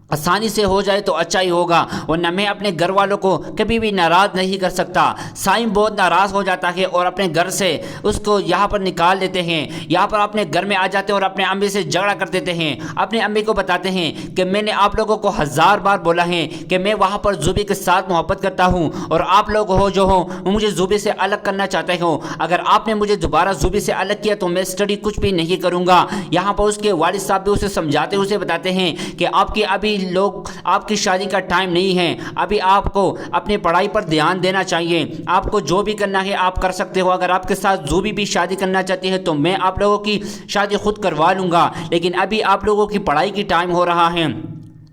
A: آسانی سے ہو جائے تو اچھا ہی ہوگا، ورنہ میں اپنے گھر والوں کو کبھی بھی ناراض نہیں کر سکتا۔ سائم بہت ناراض ہو جاتا ہے اور اپنے گھر سے اس کو یہاں پر نکال دیتے ہیں۔ یہاں پر اپنے گھر میں آ جاتے ہیں اور اپنے امی سے جھگڑا کر دیتے ہیں۔ اپنے امی کو بتاتے ہیں کہ میں نے آپ لوگوں کو 1000 بار بولا ہے کہ میں وہاں پر زوبی کے ساتھ محبت کرتا ہوں، اور آپ لوگ ہو جو ہو وہ مجھے زوبی سے الگ کرنا چاہتے ہو۔ اگر آپ نے مجھے دوبارہ زوبی سے الگ کیا تو میں اسٹڈی کچھ بھی نہیں کروں گا۔ یہاں پر اس کے والد صاحب بھی اسے سمجھاتے ہوئے بتاتے ہیں کہ آپ کی ابھی آپ کی شادی کا ٹائم نہیں ہے، ابھی آپ کو اپنی پڑھائی پر دھیان دینا چاہیے۔ آپ کو جو بھی کرنا ہے آپ کر سکتے ہو۔ اگر آپ کے ساتھ زوبی بھی شادی کرنا چاہتی ہے تو میں آپ لوگوں کی شادی خود کروا لوں گا، لیکن ابھی آپ لوگوں کی پڑھائی کی ٹائم ہو رہا ہے،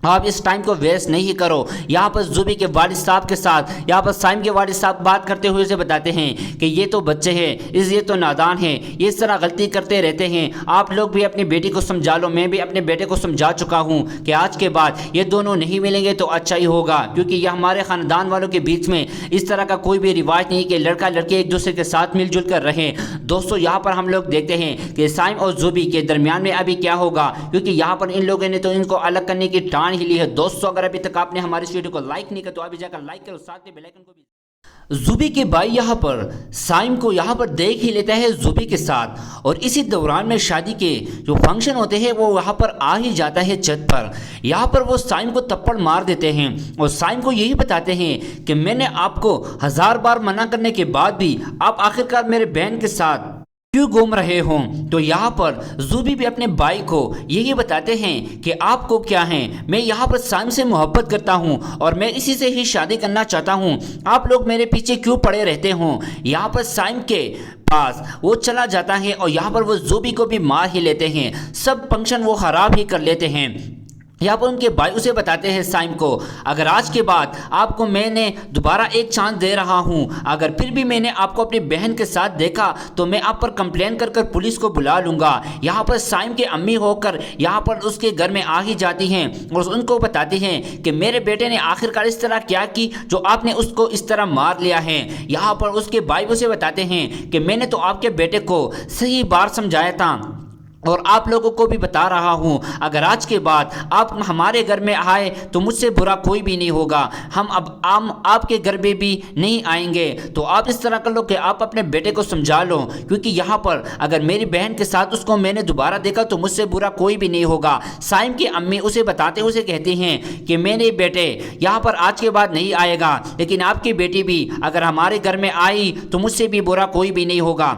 A: آپ اس ٹائم کو ویسٹ نہیں کرو۔ یہاں پر زوبی کے والد صاحب کے ساتھ یہاں پر سائم کے والد صاحب بات کرتے ہوئے اسے بتاتے ہیں کہ یہ تو بچے ہیں، یہ تو نادان ہیں، یہ اس طرح غلطی کرتے رہتے ہیں۔ آپ لوگ بھی اپنی بیٹی کو سمجھا لو، میں بھی اپنے بیٹے کو سمجھا چکا ہوں کہ آج کے بعد یہ دونوں نہیں ملیں گے تو اچھا ہی ہوگا، کیونکہ یہ ہمارے خاندان والوں کے بیچ میں اس طرح کا کوئی بھی روایت نہیں کہ لڑکا لڑکی ایک دوسرے کے ساتھ مل جل کر رہیں۔ دوستو یہاں پر ہم لوگ دیکھتے ہیں کہ سائم اور زوبی کے درمیان میں ابھی کیا ہوگا، کیونکہ یہاں پر ان لوگوں نے تو ان کو الگ کرنے کی ٹان ہی لی ہے۔ دوستو اگر ابھی تک آپ نے ہماری اس ویڈیو کو لائک نہیں کیا تو ابھی جا کر لائک کرو، ساتھ میں بیل آئیکن کو بھی۔ زوبی کے بھائی یہاں پر سائم کو یہاں پر دیکھ ہی لیتا ہے زوبی کے ساتھ، اور اسی دوران میں شادی کے جو فنکشن ہوتے ہیں وہ وہاں پر آ ہی جاتا ہے چھت پر۔ یہاں پر وہ سائم کو تپڑ مار دیتے ہیں اور سائم کو یہی بتاتے ہیں کہ میں نے آپ کو 1000 بار منع کرنے کے بعد بھی آپ آخرکار میرے بہن کے ساتھ کیوں گھوم رہے ہوں؟ تو یہاں پر زوبی بھی اپنے بھائی کو یہی بتاتے ہیں کہ آپ کو کیا ہے، میں یہاں پر سائم سے محبت کرتا ہوں اور میں اسی سے ہی شادی کرنا چاہتا ہوں، آپ لوگ میرے پیچھے کیوں پڑے رہتے ہوں؟ یہاں پر سائم کے پاس وہ چلا جاتا ہے اور یہاں پر وہ زوبی کو بھی مار ہی لیتے ہیں، سب فنکشن وہ خراب ہی کر لیتے ہیں۔ یہاں پر ان کے بھائی اسے بتاتے ہیں سائم کو، اگر آج کے بعد آپ کو میں نے دوبارہ ایک چانس دے رہا ہوں، اگر پھر بھی میں نے آپ کو اپنی بہن کے ساتھ دیکھا تو میں آپ پر کمپلین کر پولیس کو بلا لوں گا۔ یہاں پر سائم کے امی ہو کر یہاں پر اس کے گھر میں آ ہی جاتی ہیں اور ان کو بتاتی ہیں کہ میرے بیٹے نے آخرکار اس طرح کیا کی جو آپ نے اس کو اس طرح مار لیا ہے۔ یہاں پر اس کے بھائی اسے بتاتے ہیں کہ میں نے تو آپ کے بیٹے کو صحیح بار سمجھایا تھا اور آپ لوگوں کو بھی بتا رہا ہوں، اگر آج کے بعد آپ ہمارے گھر میں آئے تو مجھ سے برا کوئی بھی نہیں ہوگا، ہم اب آپ کے گھر میں بھی نہیں آئیں گے۔ تو آپ اس طرح کر لو کہ آپ اپنے بیٹے کو سمجھا لو، کیونکہ یہاں پر اگر میری بہن کے ساتھ اس کو میں نے دوبارہ دیکھا تو مجھ سے برا کوئی بھی نہیں ہوگا۔ سائم کی امی اسے بتاتے ہوئے کہتی ہیں کہ میرے بیٹے یہاں پر آج کے بعد نہیں آئے گا، لیکن آپ کی بیٹی بھی اگر ہمارے گھر میں آئی تو مجھ سے بھی برا کوئی بھی نہیں ہوگا۔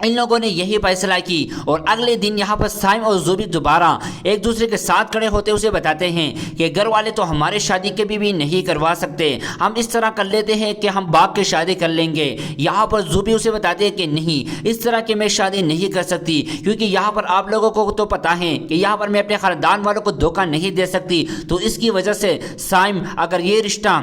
A: ان لوگوں نے یہی فیصلہ کی اور اگلے دن یہاں پر سائم اور زوبی دوبارہ ایک دوسرے کے ساتھ کھڑے ہوتے اسے بتاتے ہیں کہ گھر والے تو ہمارے شادی کبھی بھی نہیں کروا سکتے، ہم اس طرح کر لیتے ہیں کہ ہم باغ کے شادی کر لیں گے۔ یہاں پر زوبی اسے بتاتے ہیں کہ نہیں، اس طرح کہ میں شادی نہیں کر سکتی، کیونکہ یہاں پر آپ لوگوں کو تو پتہ ہے کہ یہاں پر میں اپنے خاندان والوں کو دھوکہ نہیں دے سکتی، تو اس کی وجہ سے سائم اگر یہ رشتہ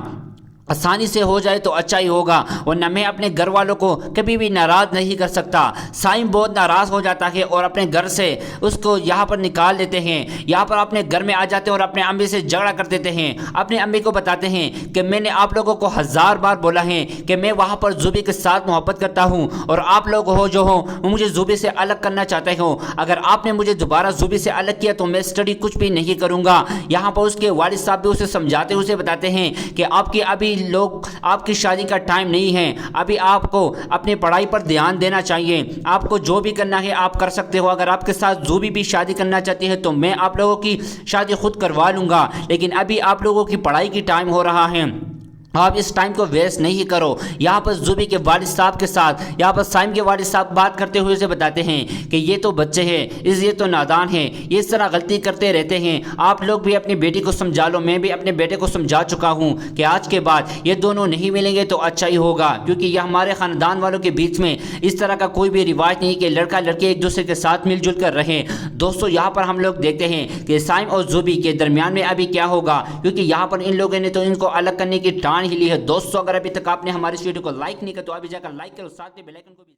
A: آسانی سے ہو جائے تو اچھا ہی ہوگا، ورنہ میں اپنے گھر والوں کو کبھی بھی ناراض نہیں کر سکتا۔ سائم بہت ناراض ہو جاتا ہے اور اپنے گھر سے اس کو یہاں پر نکال دیتے ہیں۔ یہاں پر اپنے گھر میں آ جاتے ہیں اور اپنے امی سے جھگڑا کر دیتے ہیں۔ اپنے امی کو بتاتے ہیں کہ میں نے آپ لوگوں کو 1000 بار بولا ہے کہ میں وہاں پر زوبی کے ساتھ محبت کرتا ہوں اور آپ لوگ ہو جو ہو وہ مجھے زوبی سے الگ کرنا چاہتے ہو، اگر آپ نے مجھے دوبارہ زوبی سے الگ کیا تو میں اسٹڈی کچھ بھی نہیں کروں گا۔ یہاں پر اس کے والد صاحب بھی اسے سمجھاتے ہوئے بتاتے ہیں کہ آپ کی شادی کا ٹائم نہیں ہے، ابھی آپ کو اپنی پڑھائی پر دھیان دینا چاہیے، آپ کو جو بھی کرنا ہے آپ کر سکتے ہو، اگر آپ کے ساتھ زوبی بھی شادی کرنا چاہتی ہے تو میں آپ لوگوں کی شادی خود کروا لوں گا، لیکن ابھی آپ لوگوں کی پڑھائی کی ٹائم ہو رہا ہے، آپ اس ٹائم کو ویسٹ نہیں کرو۔ یہاں پر زوبی کے والد صاحب کے ساتھ یہاں پر سائم کے والد صاحب بات کرتے ہوئے اسے بتاتے ہیں کہ یہ تو بچے ہیں، یہ تو نادان ہیں، یہ اس طرح غلطی کرتے رہتے ہیں، آپ لوگ بھی اپنی بیٹی کو سمجھا لو، میں بھی اپنے بیٹے کو سمجھا چکا ہوں کہ آج کے بعد یہ دونوں نہیں ملیں گے تو اچھا ہی ہوگا، کیونکہ یہ ہمارے خاندان والوں کے بیچ میں اس طرح کا کوئی بھی روایت نہیں کہ لڑکا لڑکی ایک دوسرے کے ساتھ مل جل کر رہیں۔ دوستو یہاں پر ہم لوگ دیکھتے ہیں کہ سائم اور زوبی کے درمیان میں ابھی کیا ہوگا، کیونکہ یہاں پر ان لوگوں نے تو ان کو الگ کرنے کی ٹان ہی لی ہے۔ دوستو اگر ابھی تک آپ نے ہماری اس ویڈیو کو لائک نہیں کیا تو ابھی جا کر لائک کرو، ساتھ میں بیل آئیکن کو بھی۔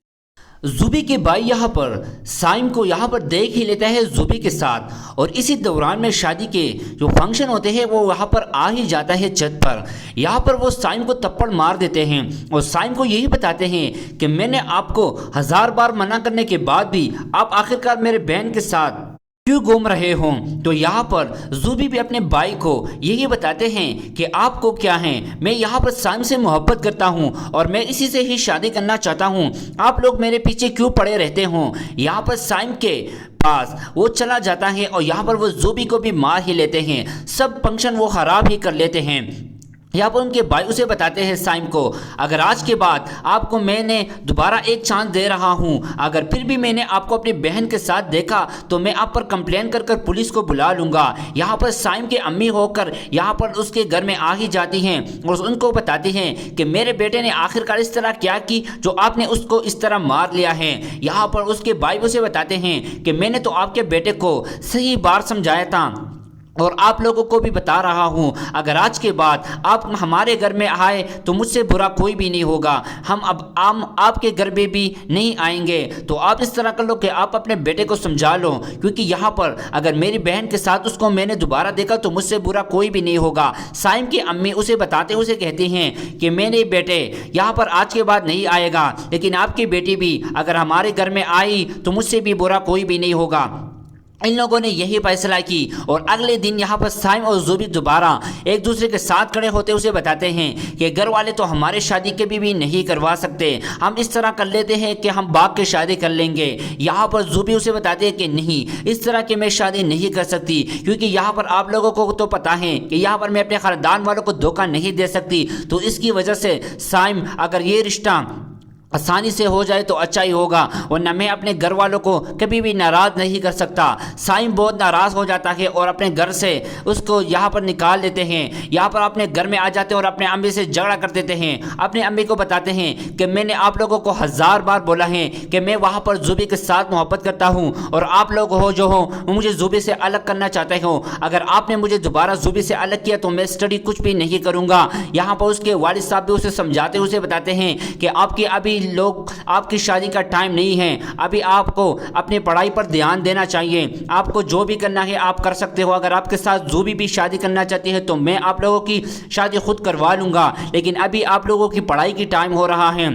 A: زوبی کے بھائی یہاں پر سائم کو یہاں پر دیکھ ہی لیتا ہے زوبی کے ساتھ، اور اسی دوران میں شادی کے جو فنکشن ہوتے ہیں وہ وہاں پر آ ہی جاتا ہے چھت پر۔ یہاں پر وہ سائم کو تپڑ مار دیتے ہیں اور سائم کو یہی بتاتے ہیں کہ میں نے آپ کو 1000 بار منع کرنے کے بعد بھی آپ آخرکار میرے بہن کے ساتھ क्यों घूम रहे हों। तो यहाँ पर ज़ुबी भी अपने भाई को यही बताते हैं कि आपको क्या है, मैं यहाँ पर साइम से मोहब्बत करता हूँ और मैं इसी से ही शादी करना चाहता हूँ, आप लोग मेरे पीछे क्यों पड़े रहते हो। यहाँ पर साइम के पास वो चला जाता है और यहाँ पर वो ज़ुबी को भी मार ही लेते हैं, सब फंक्शन वो खराब ही कर लेते हैं। यहाँ पर उनके भाई उसे बताते हैं साइम को, अगर आज के बाद आपको मैंने दोबारा एक चांस दे रहा हूँ, अगर फिर भी मैंने आपको अपनी बहन के साथ देखा तो मैं आप पर कंप्लेन कर कर पुलिस को बुला लूँगा। यहाँ पर साइम के अम्मी होकर यहाँ पर उसके घर में आ ही जाती हैं और उनको बताती हैं कि मेरे बेटे ने आखिरकार इस तरह क्या की जो आपने उसको इस तरह मार लिया है। यहाँ पर उसके भाई उसे बताते हैं कि मैंने तो आपके बेटे को सही बार समझाया था और आप लोगों को भी बता रहा हूँ, अगर आज के बाद आप हमारे घर में आए तो मुझसे बुरा कोई भी नहीं होगा, हम आपके घर में भी नहीं आएंगे। तो आप इस तरह कर लो कि आप अपने बेटे को समझा लो, क्योंकि यहाँ पर अगर मेरी बहन के साथ उसको मैंने दोबारा देखा तो मुझसे बुरा कोई भी नहीं होगा। साइम की अम्मी उसे बताते उसे कहती हैं कि मेरे बेटे यहाँ पर आज के बाद नहीं आएगा, लेकिन आपकी बेटी भी अगर हमारे घर में आई तो मुझसे भी बुरा कोई भी नहीं होगा। इन लोगों ने यही फैसला की और अगले दिन यहाँ पर साइम और ज़ुबी दोबारा एक दूसरे के साथ खड़े होते उसे बताते हैं कि घर वाले तो हमारे शादी कभी भी नहीं करवा सकते, हम इस तरह कर लेते हैं कि हम बाप के शादी कर लेंगे। यहाँ पर ज़ुबी उसे बताते हैं कि नहीं, इस तरह की मैं शादी नहीं कर सकती, क्योंकि यहाँ पर आप लोगों को तो पता है कि यहाँ पर मैं अपने ख़ानदान वालों को धोखा नहीं दे सकती। तो इसकी वजह से साइम अगर ये रिश्ता आसानी से हो जाए तो अच्छा ही होगा, वरना मैं अपने घर वालों को कभी भी नाराज़ नहीं कर सकता। साइम बहुत नाराज़ हो जाता है और अपने घर से उसको यहाँ पर निकाल देते हैं। यहाँ पर अपने घर में आ जाते हैं और अपने अम्मी से झगड़ा कर देते हैं। अपने अम्मी को बताते हैं कि मैंने आप लोगों को 1000 बार बोला है कि मैं वहाँ पर ज़ुबी के साथ मोहब्बत करता हूँ और आप लोग हो जो हो वो मुझे ज़ुबी से अलग करना चाहते हो। अगर आपने मुझे दोबारा ज़ुबी से अलग किया तो मैं स्टडी कुछ भी नहीं करूँगा। यहाँ पर उसके वालिद साहब भी उसे समझाते उसे बताते हैं कि आपकी अभी लोग आपकी शादी का टाइम नहीं है, अभी आपको अपनी पढ़ाई पर ध्यान देना चाहिए, आपको जो भी करना है आप कर सकते हो। अगर आपके साथ ज़ुबी भी शादी करना चाहती है तो मैं आप लोगों की शादी खुद करवा लूँगा, लेकिन अभी आप लोगों की पढ़ाई की टाइम हो रहा है,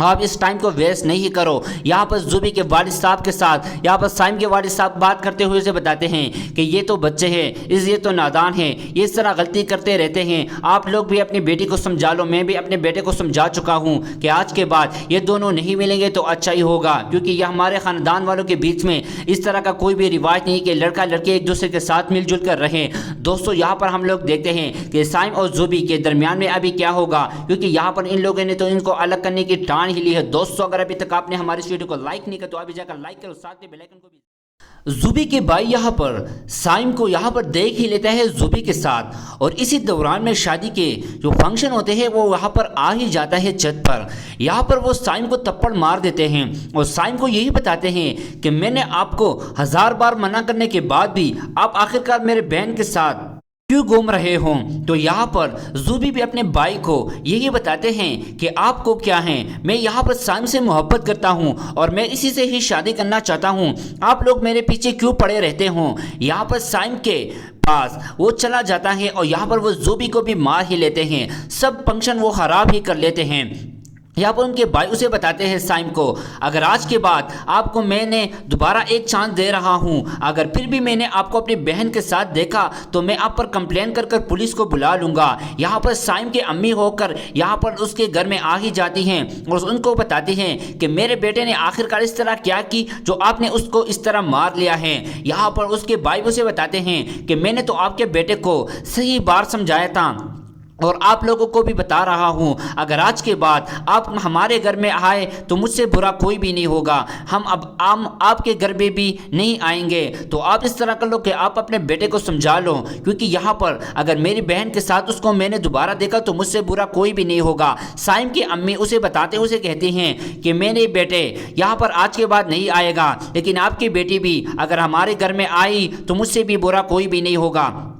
A: आप इस टाइम को वेस्ट नहीं करो। यहाँ पर ज़ुबी के वालिद साहब के साथ यहाँ पर साइम के वालिद साहब बात करते हुए उसे बताते हैं कि ये तो बच्चे हैं, ये तो नादान हैं, ये इस तरह गलती करते रहते हैं, आप लोग भी अपनी बेटी को समझा लो। मैं भी अपने बेटे को समझा चुका हूँ कि आज के बाद ये दोनों नहीं मिलेंगे तो अच्छा ही होगा, क्योंकि यह हमारे ख़ानदान वालों के बीच में इस तरह का कोई भी रिवाज नहीं कि लड़का लड़के एक दूसरे के साथ मिलजुल कर रहें। दोस्तों यहाँ पर हम लोग देखते हैं कि साइम और ज़ुबी के दरमियान में अभी क्या होगा, क्योंकि यहाँ पर इन लोगों ने तो इनको अलग करने की ठान ही ली है। दोस्तों अगर अभी तक आपने हमारी इस वीडियो को लाइक नहीं किया तो अभी जाकर लाइक करो, साथ में बेल आइकन को भी। ज़ुबी के भाई यहाँ पर साइम को यहाँ पर देख ही लेता है ज़ुबी के साथ, और इसी दौरान में शादी के जो फंक्शन होते हैं वो यहाँ पर आ ही जाता है छत पर। यहाँ पर वो साइम को थप्पड़ मार देते हैं और साइम को यही बताते हैं कि मैंने आपको 1000 बार मना करने के बाद भी आप आखिरकार मेरे बहन के साथ क्यों घूम रहे हों। तो यहाँ पर ज़ुबी भी अपने भाई को यही बताते हैं कि आपको क्या है, मैं यहाँ पर साइम से मोहब्बत करता हूँ और मैं इसी से ही शादी करना चाहता हूँ, आप लोग मेरे पीछे क्यों पड़े रहते हो। यहाँ पर साइम के पास वो चला जाता है और यहाँ पर वो ज़ुबी को भी मार ही लेते हैं, सब फंक्शन वो खराब ही कर लेते हैं। यहाँ पर उनके भाई उसे बताते हैं साइम को, अगर आज के बाद आपको मैंने दोबारा एक चांस दे रहा हूँ, अगर फिर भी मैंने आपको अपनी बहन के साथ देखा तो मैं आप पर कंप्लेन कर कर पुलिस को बुला लूँगा। यहाँ पर साइम की अम्मी होकर यहाँ पर उसके घर में आ ही जाती हैं और उनको बताती हैं कि मेरे बेटे ने आखिरकार इस तरह क्या की जो आपने उसको इस तरह मार लिया है। यहाँ पर उसके भाई उसे बताते हैं कि मैंने तो आपके बेटे को सही बार समझाया था और आप लोगों को भी बता रहा हूँ, अगर आज के बाद आप हमारे घर में आए तो मुझसे बुरा कोई भी नहीं होगा, हम आपके घर में भी नहीं आएंगे। तो आप इस तरह कर लो कि आप अपने बेटे को समझा लो, क्योंकि यहाँ पर अगर मेरी बहन के साथ उसको मैंने दोबारा देखा तो मुझसे बुरा कोई भी नहीं होगा। साइम की अम्मी उसे बताते उसे कहती हैं कि मेरे बेटे यहाँ पर आज के बाद नहीं आएगा, लेकिन आपकी बेटी भी अगर हमारे घर में आई तो मुझसे भी बुरा कोई भी नहीं होगा।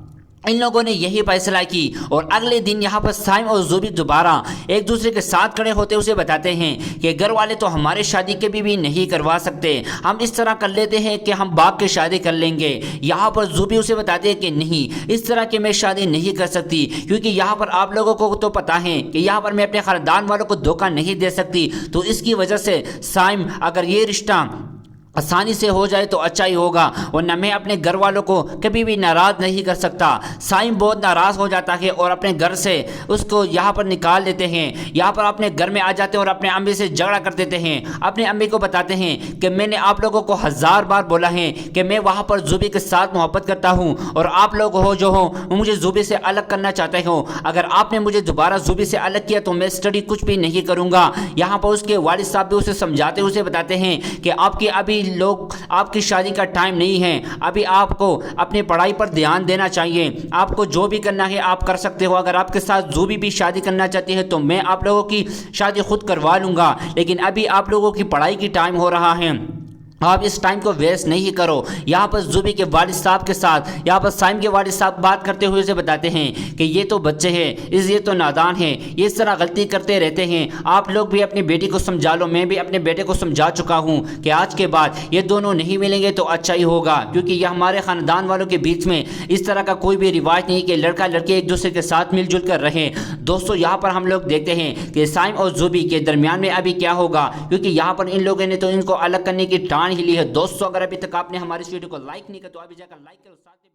A: इन लोगों ने यही फैसला की और अगले दिन यहाँ पर साइम और ज़ुबी दोबारा एक दूसरे के साथ खड़े होते उसे बताते हैं कि घर वाले तो हमारे शादी कभी भी नहीं करवा सकते, हम इस तरह कर लेते हैं कि हम बाप की शादी कर लेंगे। यहाँ पर ज़ुबी उसे बताते हैं कि नहीं, इस तरह की मैं शादी नहीं कर सकती, क्योंकि यहाँ पर आप लोगों को तो पता है कि यहाँ पर मैं अपने ख़ानदान वालों को धोखा नहीं दे सकती। तो इसकी वजह से साइम अगर ये रिश्ता آسانی سے ہو جائے تو اچھا ہی ہوگا، ورنہ میں اپنے گھر والوں کو کبھی بھی ناراض نہیں کر سکتا۔ سائم بہت ناراض ہو جاتا ہے اور اپنے گھر سے اس کو یہاں پر نکال دیتے ہیں، یہاں پر اپنے گھر میں آ جاتے ہیں اور اپنے امی سے جھگڑا کر دیتے ہیں۔ اپنے امی کو بتاتے ہیں کہ میں نے آپ لوگوں کو 1000 بار بولا ہے کہ میں وہاں پر زوبی کے ساتھ محبت کرتا ہوں، اور آپ لوگ ہو جو ہو وہ مجھے زوبی سے الگ کرنا چاہتے ہو۔ اگر آپ نے مجھے دوبارہ زوبی سے الگ کیا تو میں اسٹڈی کچھ بھی نہیں کروں گا۔ یہاں پر اس کے والد صاحب بھی اسے سمجھاتے ہوئے بتاتے ہیں کہ آپ کی ابھی لوگ آپ کی شادی کا ٹائم نہیں ہے، ابھی آپ کو اپنی پڑھائی پر دھیان دینا چاہیے، آپ کو جو بھی کرنا ہے آپ کر سکتے ہو۔ اگر آپ کے ساتھ زوبی بھی شادی کرنا چاہتی ہے تو میں آپ لوگوں کی شادی خود کروا لوں گا، لیکن ابھی آپ لوگوں کی پڑھائی کی ٹائم ہو رہا ہے، آپ اس ٹائم کو ویسٹ نہیں کرو۔ یہاں پر زوبی کے والد صاحب کے ساتھ یہاں پر سائم کے والد صاحب بات کرتے ہوئے اسے بتاتے ہیں کہ یہ تو بچے ہیں، یہ تو نادان ہیں، یہ اس طرح غلطی کرتے رہتے ہیں، آپ لوگ بھی اپنی بیٹی کو سمجھا لو۔ میں بھی اپنے بیٹے کو سمجھا چکا ہوں کہ آج کے بعد یہ دونوں نہیں ملیں گے تو اچھا ہی ہوگا، کیونکہ یہ ہمارے خاندان والوں کے بیچ میں اس طرح کا کوئی بھی رواج نہیں کہ لڑکا لڑکی ایک دوسرے کے ساتھ مل جل کر رہیں۔ دوستو یہاں پر ہم لوگ دیکھتے ہیں کہ سائم اور زوبی کے درمیان میں ابھی کیا ہوگا، کیونکہ یہاں پر ان لوگوں نے تو ان کو الگ کرنے کی ٹان ہی لی ہے۔ دوستو اگر ابھی تک آپ نے ہماری اس ویڈیو کو لائک نہیں کیا تو ابھی جا کر لائک کرو، ساتھ میں